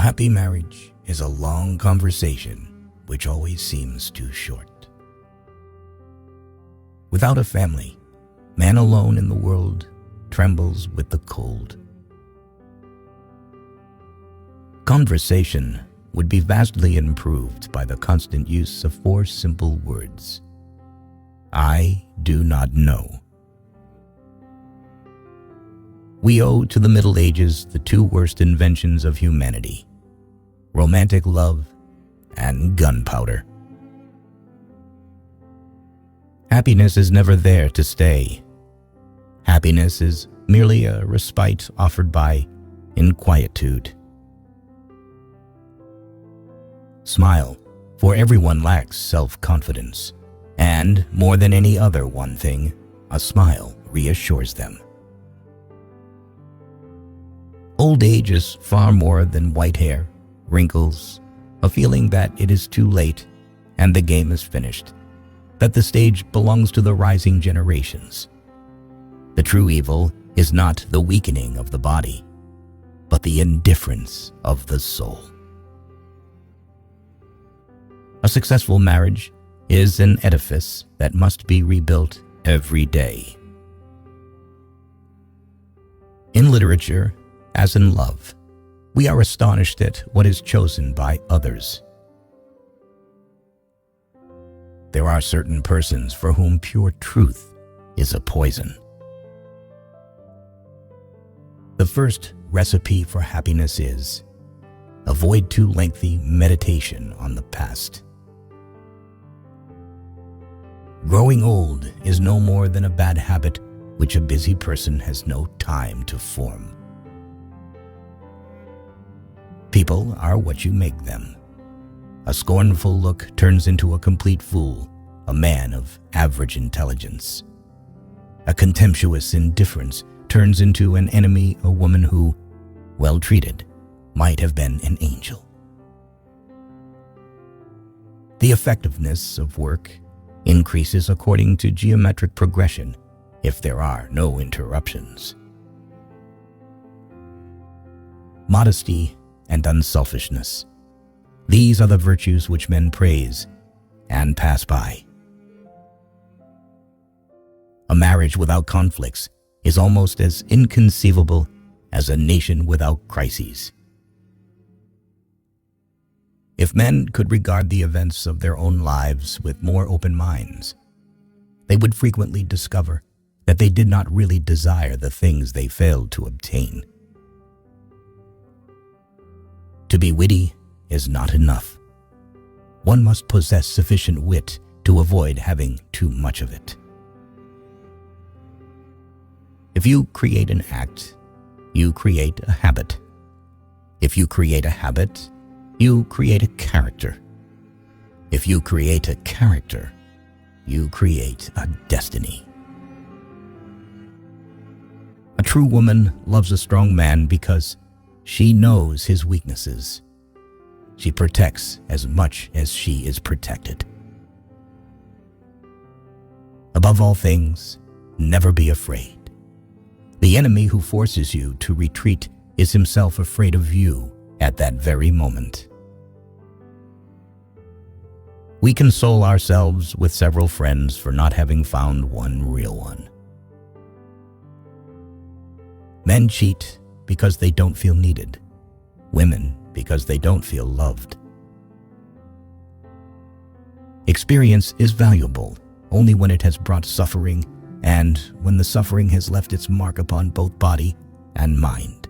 happy marriage is a long conversation which always seems too short. Without a family, man alone in the world trembles with the cold. Conversation would be vastly improved by the constant use of 4 simple words. I do not know. We owe to the Middle Ages the 2 worst inventions of humanity: romantic love and gunpowder. Happiness is never there to stay. Happiness is merely a respite offered by inquietude. Smile, for everyone lacks self-confidence, and more than any other one thing, a smile reassures them. Old age is far more than white hair, wrinkles, a feeling that it is too late and the game is finished, that the stage belongs to the rising generations. The true evil is not the weakening of the body, but the indifference of the soul. A successful marriage is an edifice that must be rebuilt every day. In literature, as in love, we are astonished at what is chosen by others. There are certain persons for whom pure truth is a poison. The first recipe for happiness is: avoid too lengthy meditation on the past. Growing old is no more than a bad habit which a busy person has no time to form. People are what you make them. A scornful look turns into a complete fool, a man of average intelligence. A contemptuous indifference turns into an enemy, a woman who, well treated, might have been an angel. The effectiveness of work increases according to geometric progression if there are no interruptions. Modesty and unselfishness. These are the virtues which men praise and pass by. A marriage without conflicts is almost as inconceivable as a nation without crises. If men could regard the events of their own lives with more open minds, they would frequently discover that they did not really desire the things they failed to obtain. To be witty is not enough. One must possess sufficient wit to avoid having too much of it. If you create an act, you create a habit. If you create a habit, you create a character. If you create a character, you create a destiny. A true woman loves a strong man because she knows his weaknesses. She protects as much as she is protected. Above all things, never be afraid. The enemy who forces you to retreat is himself afraid of you at that very moment. We console ourselves with several friends for not having found one real one. Men cheat because they don't feel needed. Women because they don't feel loved. Experience is valuable only when it has brought suffering and when the suffering has left its mark upon both body and mind.